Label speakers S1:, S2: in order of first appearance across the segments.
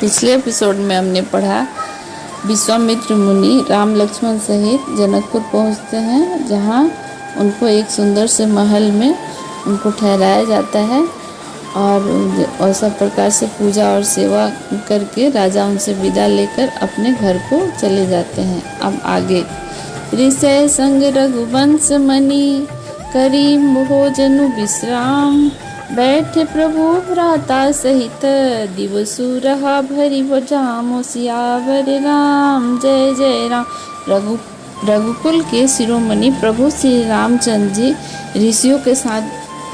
S1: पिछले एपिसोड में हमने पढ़ा विश्वामित्र मुनि राम लक्ष्मण सहित जनकपुर पहुंचते हैं, जहां उनको एक सुंदर से महल में उनको ठहराया जाता है और सब प्रकार से पूजा और सेवा करके राजा उनसे विदा लेकर अपने घर को चले जाते हैं। अब आगे ऋषय संग रघुवंश मणि करीम भोजनु विश्राम बैठे प्रभु भ्राता सहित दिवसु रहा भरी बजामो सियावर राम जय जय राम। रघुकुल के शिरोमणि प्रभु श्री रामचंद्र जी ऋषियों के साथ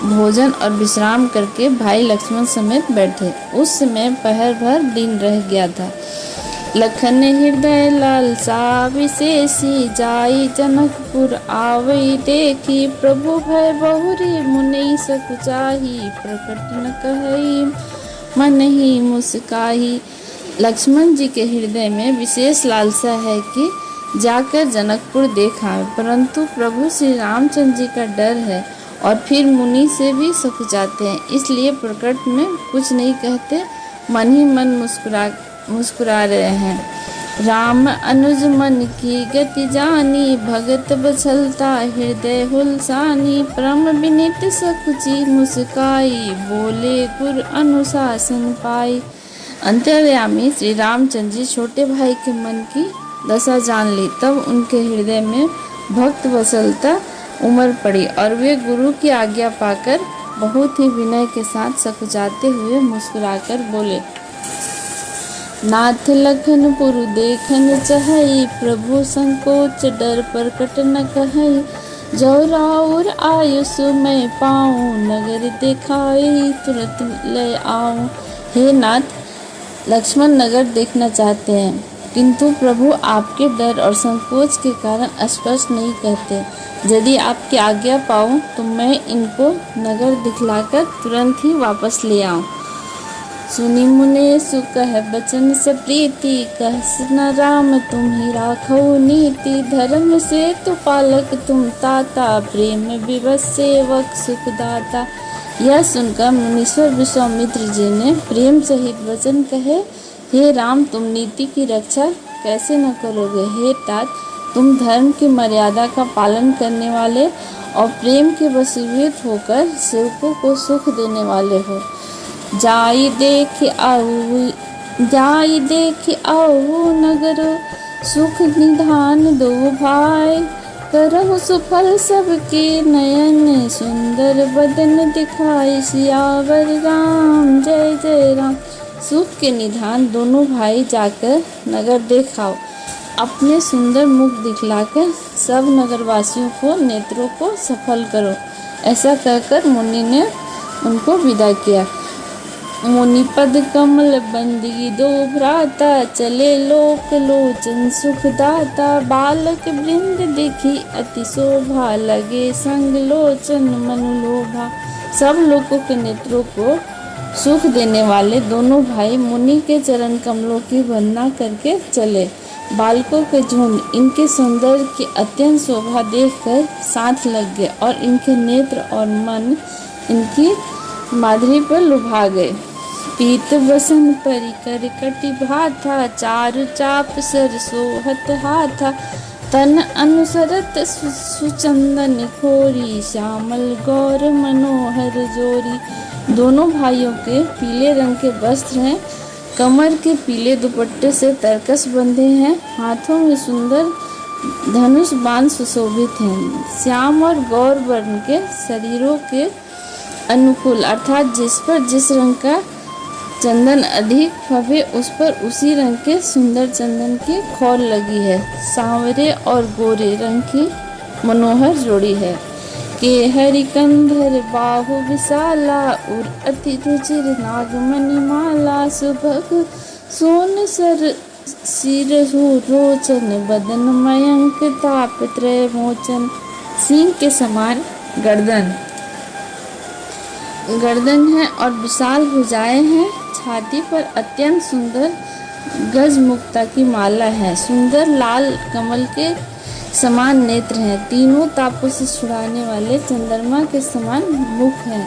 S1: भोजन और विश्राम करके भाई लक्ष्मण समेत बैठे। उस समय पहर भर दिन रह गया था। लखन हृदय लालसा विशेषी जाई जनकपुर आवई देखी प्रभु भय बहुरी मुनि सकुचाही प्रकट न कहई मन ही मुस्काही। लक्ष्मण जी के हृदय में विशेष लालसा है कि जाकर जनकपुर देखा, परंतु प्रभु श्री रामचंद्र जी का डर है और फिर मुनि से भी सकुचाते हैं, इसलिए प्रकट में कुछ नहीं कहते, मन ही मन मुस्कुरा रहे हैं। राम अनुज मन की गति जानी भगत बछलता हृदय हुलसानी परम विनित सकुची मुस्काई बोले गुर अनुशासन पाई। अंतर्यामी श्री रामचंद्र जी छोटे भाई के मन की दशा जान ली, तब उनके हृदय में भक्त वत्सलता उमड़ पड़ी और वे गुरु की आज्ञा पाकर बहुत ही विनय के साथ सकुचाते हुए मुस्कुराकर बोले, नाथ लखन पुरु देखन चहई प्रभु संकोच डर प्रकट न कहई जो राउर आयुष मैं पाऊँ नगर दिखाई तुरंत ले आऊँ। हे नाथ, लक्ष्मण नगर देखना चाहते हैं, किंतु प्रभु आपके डर और संकोच के कारण स्पष्ट नहीं कहते। यदि आपकी आज्ञा पाऊँ तो मैं इनको नगर दिखलाकर तुरंत ही वापस ले आऊँ। सुनी मुने सुकह बचन से प्रीति कहस न राम तुम ही राखो नीति धर्म से तो पालक तुम ताता प्रेम विवश सेवक सुखदाता। यह सुनकर मुनीश्वर विश्वामित्र जी ने प्रेम सहित वचन कहे, हे राम, तुम नीति की रक्षा कैसे न करोगे। हे तात, तुम धर्म की मर्यादा का पालन करने वाले और प्रेम के वशीभूत होकर सेवकों को सुख देने वाले हो। जाई देख आओ नगर सुख निधान दो भाई करहु सुफल सबके नयन सुंदर बदन दिखाई सियावर राम जय जय राम। सुख के निधान दोनों भाई जाकर नगर देखाओ, अपने सुंदर मुख दिखलाकर सब नगरवासियों को नेत्रों को सफल करो। ऐसा कहकर मुनि ने उनको विदा किया। मुनिपद कमल बंदी दो भ्राता चले लोक लोचन सुखदाता बालक वृंद देखी अति शोभा लगे संग लोचन मनुलोभा। सब लोगों के नेत्रों को सुख देने वाले दोनों भाई मुनि के चरण कमलों की वंदना करके चले। बालकों के झुंड इनके सौंदर्य की अत्यंत शोभा देखकर साथ लग गए और इनके नेत्र और मन इनकी माधुरी पर लुभा गए। पीत बसन परिकर कटि भाथा चारु चाप सर सोहत हाथा तन अनुसरत सुचंदन खोरी श्यामल गौर मनोहर जोरी। दोनों भाइयों के पीले रंग के वस्त्र हैं, कमर के पीले दुपट्टे से तरकस बंधे हैं, हाथों में सुंदर धनुष बाण सुशोभित हैं। श्याम और गौर वर्ण के शरीरों के अनुकूल अर्थात जिस पर जिस रंग का चंदन अधिक फबे उस पर उसी रंग के सुंदर चंदन की खौल लगी है। सांवरे और गोरे रंग की मनोहर जोड़ी है। के हरिकंधर बाहु विशाला और अति रुचिर नागमणि माला सुभग सोन सर सिरहु रोचन बदन मयंक ताप त्रय मोचन। सिंह के समान गर्दन है और विशाल भुजाएं हैं। छाती पर अत्यंत सुंदर गजमुक्ता की माला है। सुंदर लाल कमल के समान नेत्र हैं। तीनों तापों से छुड़ाने वाले चंद्रमा के समान मुख हैं।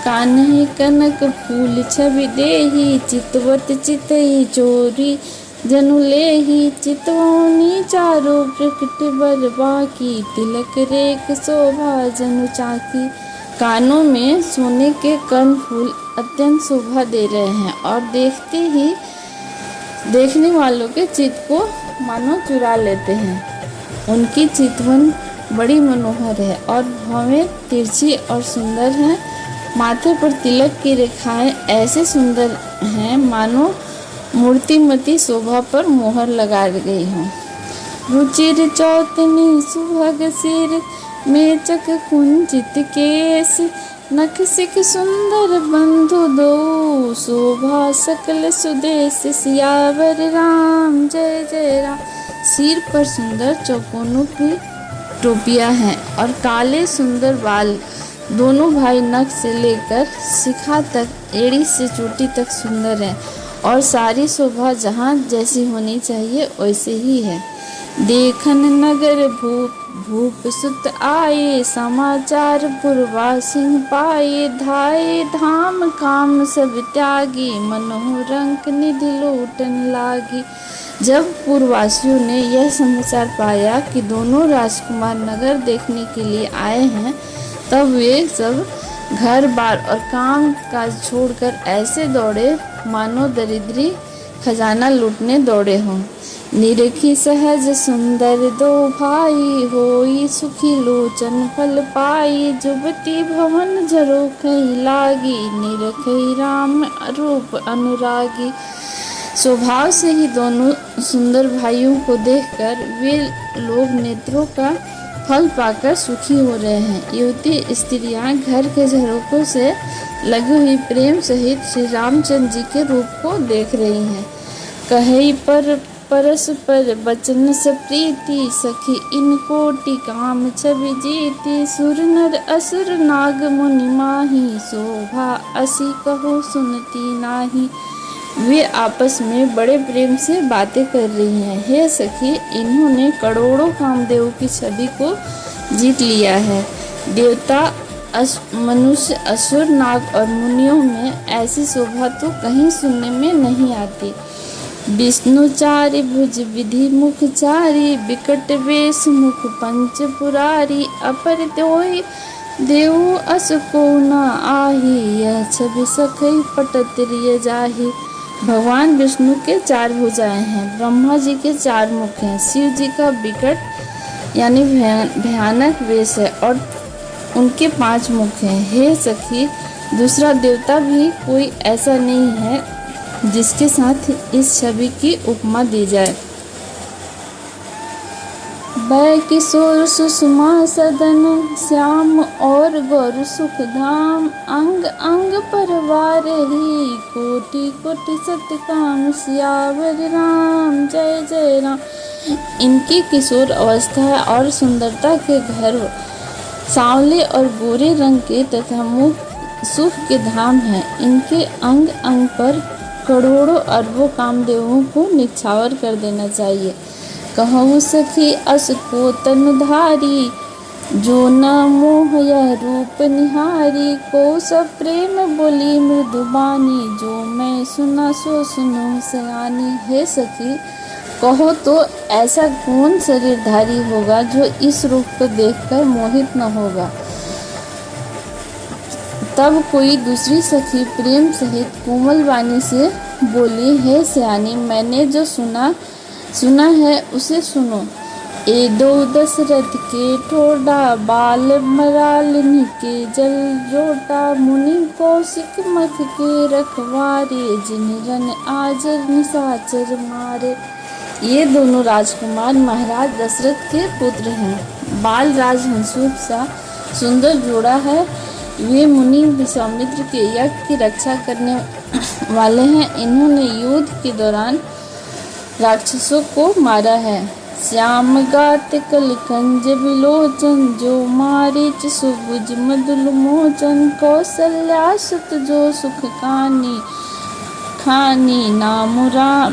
S1: कान्हे कनक फूल छवि देहि, चितवत चितई चोरी जनु लेहि। चितवनी चारो प्रकट बर बाकी, तिलक रेख शोभा जनु चाकी। कानों में सोने के कर्ण फूल अत्यंत शोभा दे रहे हैं और देखते ही देखने वालों के चित्त को मानो चुरा लेते हैं। उनकी चितवन बड़ी मनोहर है और भौहें तिरछी और सुंदर हैं। माथे पर तिलक की रेखाएं ऐसे सुंदर हैं मानो मूर्तिमती शोभा पर मोहर लगा गई हो। रुचिर चौतनी सुभग सिर, मेचक कुंचित केस। नख सिख सुंदर बंधु दो, शोभा सकल सुदेश। सियावर राम जय जय राम। सिर पर सुंदर चौकोनों की टोपियां हैं और काले सुंदर बाल। दोनों भाई नख से लेकर शिखा तक, एड़ी से चोटी तक सुंदर है और सारी शोभा जहाँ जैसी होनी चाहिए वैसे ही है। देखन नगर भूप सुत आए, समाचार पुरवासिन पाए। धाये धाम काम सब त्यागी, मनोरंक निधि लूटन लागी। जब पूर्ववासियों ने यह समाचार पाया कि दोनों राजकुमार नगर देखने के लिए आए हैं, तब वे सब घर बार और काम काज छोड़कर ऐसे दौड़े मानो दरिद्री खजाना लूटने दौड़े हों। निरखी सहज सुंदर दो भाई, होई सुखी लोचन फल पाई। जुबती भवन झरोखई लागी, निरखई राम रूप अनुरागी। स्वभाव से ही दोनों सुंदर भाइयों को देखकर वे लोग नेत्रों का फल पाकर सुखी हो रहे हैं। युवती स्त्रियां घर के झरोकों से लगी हुई प्रेम सहित श्री रामचंद्र जी के रूप को देख रही हैं। कहे पर परस्पर बचन से प्रीति, सखी इन कोटि काम छवि जीती। सुर नर असुर नाग मुनि माही, शोभा असी कहो सुनती नाही। वे आपस में बड़े प्रेम से बातें कर रही हैं। हे सखी, इन्होंने करोड़ों कामदेव की छवि को जीत लिया है। देवता, मनुष्य, असुर, नाग और मुनियों में ऐसी शोभा तो कहीं सुनने में नहीं आती। विष्णुचारी भुज विधि मुखचारी, बिकट वेश मुख पंच पुरारी। अपर तोय देव अस को न आही, यह छवि सखई पटत रिय जाही। भगवान विष्णु के 4 भुजाएं हैं, ब्रह्मा जी के 4 मुख हैं, शिव जी का विकट यानी भयानक वेश है और उनके 5 मुख हैं। हे सखी, दूसरा देवता भी कोई ऐसा नहीं है जिसके साथ इस छवि की उपमा दी जाए। बै किशोर सुषमा सदन, श्याम और गौर सुख धाम। अंग अंग परवार ही, कोटि कोटि सतकाम। सियावर राम जय जय राम। इनकी किशोर अवस्था है और सुंदरता के घर सांवले और गोरे रंग के तथा मुख सुख के धाम हैं। इनके अंग अंग पर करोड़ों अरबों कामदेवों को निछावर कर देना चाहिए। कहूँ सखी अस को तनुधारी, जो न मोह यह रूप निहारी। को सब प्रेम बोली मृदुबानी, जो मैं सुना सो सुनो सयानी। हे सखी, कहो तो ऐसा कौन शरीरधारी होगा जो इस रूप को देखकर मोहित न होगा। तब कोई दूसरी सखी प्रेम सहित कोमल वाणी से बोली, हे सयानी, मैंने जो सुना है उसे सुनो। ए दो दशरथ के ठोडा, बाल मरालिनी के जल जोटा। मुनि कौशिक मख के रखवारे, जिन रन आजर निशाचर मारे। ये दोनों राजकुमार महाराज दशरथ के पुत्र हैं। बाल राजहंसुक सा सुंदर जोड़ा है। वे मुनि विश्वामित्र के यज्ञ की रक्षा करने वाले हैं। इन्होंने युद्ध के दौरान राक्षसों को मारा है। श्याम गात कलकंज विलोचन, जो मारीच सुभुज मधुल मोचन। कौसल्या सुत जो सुख खानी, नाम राम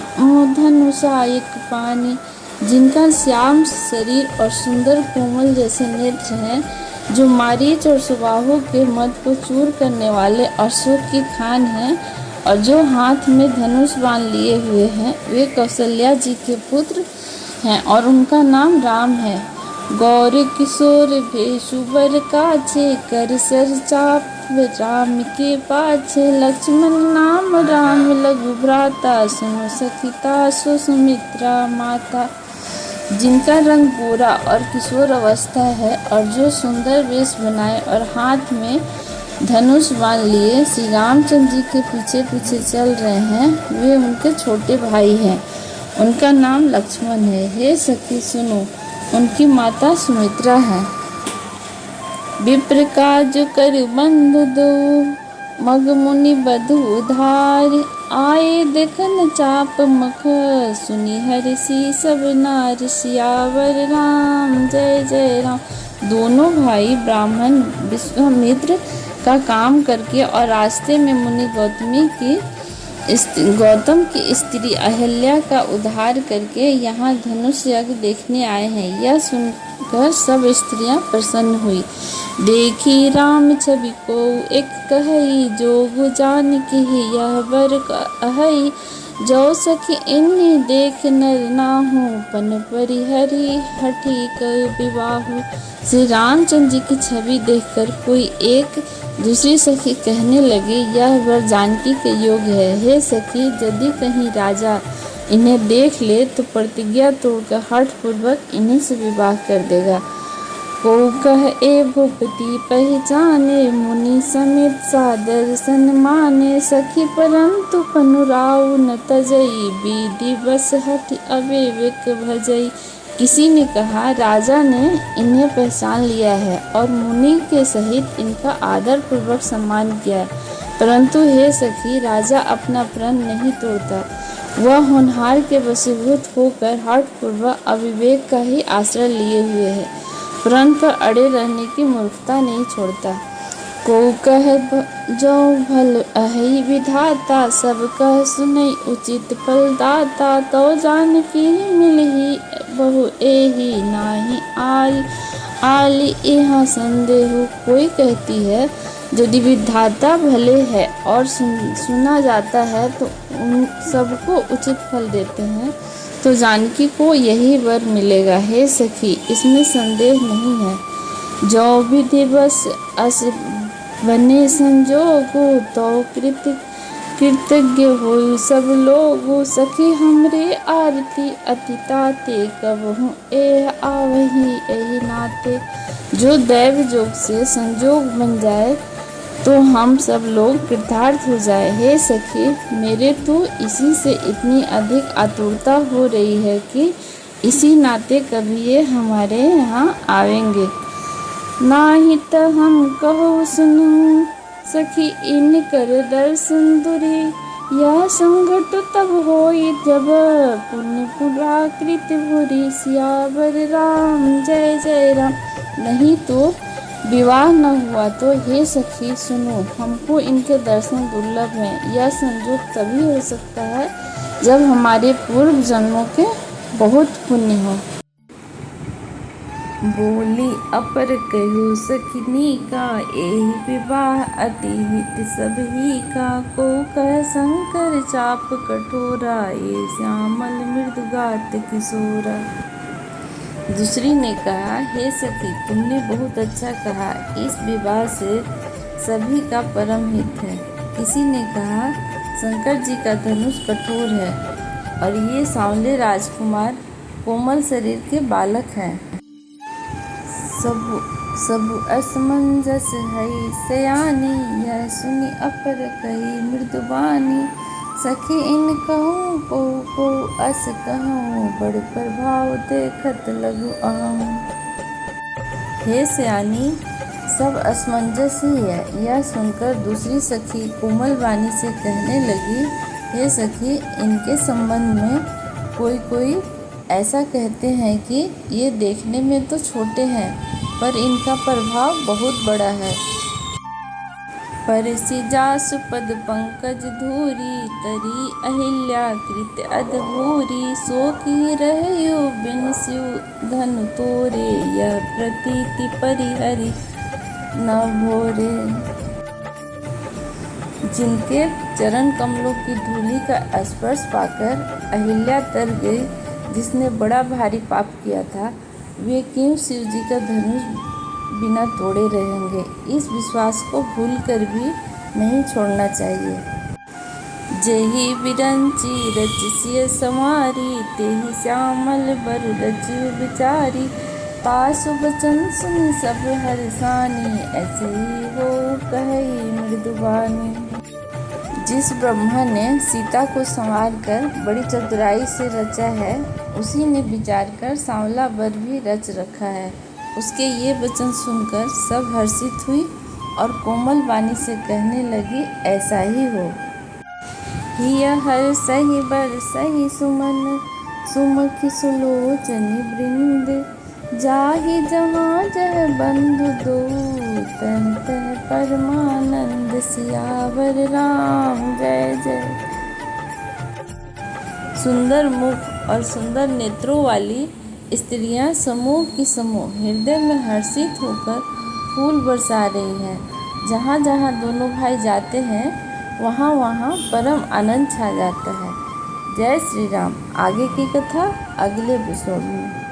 S1: धनुषायक पानी। जिनका श्याम शरीर और सुंदर कोमल जैसे नेत्र हैं, जो मारीच और सुबाहु के मद को चूर करने वाले अशोक की खान हैं और जो हाथ में धनुष बाण लिए हुए हैं, वे कौशल्या जी के पुत्र हैं और उनका नाम राम है। गौर किशोर भेषुवर काछे, कर सर चाप राम के पाछे। लक्ष्मण नाम राम लघु भ्राता, सुनो सखिता सो सुमित्रा माता। जिनका रंग गोरा और किशोर अवस्था है और जो सुंदर वेश बनाए और हाथ में धनुष बाण लिए श्री रामचंद्र जी के पीछे पीछे चल रहे हैं, वे उनके छोटे भाई हैं। उनका नाम लक्ष्मण है। हे सखी सुनो, उनकी माता सुमित्रा है। विप्र काज कर बंधु दो, मग मुनि बधु उधार। आए देखन चाप मख, सुनी हर्षि सब नार। सियावर राम जय जय राम। दोनों भाई ब्राह्मण विश्वामित्र का काम करके और रास्ते में मुनि गौतम की स्त्री अहल्या का उद्धार करके यहाँ धनुष यज्ञ देखने आए हैं। यह सुनकर सब स्त्रियां प्रसन्न हुई। देखी राम छवि को एक कहई, जोग जान की यह बर अहई। जो सखी इन्हीं देख नर नाहु, पन परिहरी हठी कर विवाहु। श्री रामचंद्र जी की छवि देखकर कोई एक दूसरी सखी कहने लगी, यह वर जानकी के योग है। हे सखी, यदि कहीं राजा इन्हें देख ले तो प्रतिज्ञा तोड़कर हठ पूर्वक इन्हीं से विवाह कर देगा। को कह ए भूपति पहचाने, मुनि समेत सादर सन्माने। सखी परंतु पनुराउ न तजई, विधि बस हठ अविवेक भजई। किसी ने कहा, राजा ने इन्हें पहचान लिया है और मुनि के सहित इनका आदर पूर्वक सम्मान किया है, परंतु हे सखी, राजा अपना प्रण नहीं तोड़ता। वह होनहार के वशीभूत होकर हठ पूर्वक अविवेक का ही आश्रय लिए हुए है, प्रण पर अड़े रहने की मूर्खता नहीं छोड़ता। को कह जो भल अहि विधाता, सब कह सुनई उचित फल दाता। तो जानकी मिलही बहु एही, नाही आली यहाँ संदेह। कोई कहती है, यदि विधाता भले है और सुना जाता है तो उन सबको उचित फल देते हैं, तो जानकी को यही वर मिलेगा। हे सखी, इसमें संदेह नहीं है। जो विधि बस अस बने संजोगो, तो कृतज्ञ हो सब लोगो। सखी हमरे आरती अतिताते, कबहु एह आवही एहि नाते। जो दैव जोग से संजोग बन जाए तो हम सब लोग कृतार्थ हो जाए। हे सखी, मेरे तो इसी से इतनी अधिक आतुरता हो रही है कि इसी नाते कभी ये हमारे यहाँ आवेंगे। नाही त हम कहो सुनो, सखी इन कर दर्शन दुरी। यह संकट तब होई जब पुण्य पुराकृत भूरी। सियावर राम जय जय राम। नहीं तो विवाह न हुआ तो हे सखी सुनो, हमको इनके दर्शन दुर्लभ हैं। यह संयोग तभी हो सकता है जब हमारे पूर्व जन्मों के बहुत पुण्य हो। बोली अपर कहु सखिनी का, एहि विवाह अति हित सब ही का। को कह शंकर चाप कठोरा, ये श्यामल मृदुगात किशोरा। दूसरी ने कहा, हे सखी, तुमने बहुत अच्छा कहा, इस विवाह से सभी का परम हित है। किसी ने कहा, शंकर जी का धनुष कठोर है और ये सांवले राजकुमार कोमल शरीर के बालक हैं। सब असमंजस है सयानी, यह सुनी अपर कही मृदुबानी। सखी इन कहूँ को अस कहूँ, बड़ प्रभाव देखत लघु आहूँ। हे सयानी, सब असमंजस ही है। यह सुनकर दूसरी सखी कोमल वाणी से कहने लगी, हे सखी, इनके संबंध में कोई ऐसा कहते हैं कि ये देखने में तो छोटे हैं, पर इनका प्रभाव बहुत बड़ा है। परसि जासु पद पंकज धूरी, तरी अहिल्या कृत अधभूरी। सो की रहयो बिन स्यु धनु तोरे, यह प्रतीति परिहरि न भोरे। जिनके चरण कमलों की धूलि का स्पर्श पाकर अहिल्या तर गई, जिसने बड़ा भारी पाप किया था, वे क्यों शिव जी का धनुष बिना तोड़े रहेंगे। इस विश्वास को भूल कर भी नहीं छोड़ना चाहिए। जेहि बिरंची रचिसिय समारी, तेहि श्यामल बरु रचिव बिचारी। तासु बचन सुनि सब हरसानी, ऐसे ही हो कहई मृदुबानी। जिस ब्रह्मा ने सीता को संवार कर बड़ी चतुराई से रचा है, उसी ने विचार कर सांवला वर भी रच रखा है। उसके ये वचन सुनकर सब हर्षित हुई और कोमल वाणी से कहने लगी, ऐसा ही हो। हिय हर्षहि बरसहि सुमन, सुमुखि सुलोचनि वृंद। जाहि जहाँ जह बंधु दो, तह तह परमानंद। सियावर राम जय जय। सुंदर मुख और सुंदर नेत्रों वाली स्त्रियां समूह की समूह हृदय में हर्षित होकर फूल बरसा रही हैं। जहाँ जहाँ दोनों भाई जाते हैं, वहाँ वहाँ परम आनंद छा जाता है। जय श्री राम। आगे की कथा अगले एपिसोड में।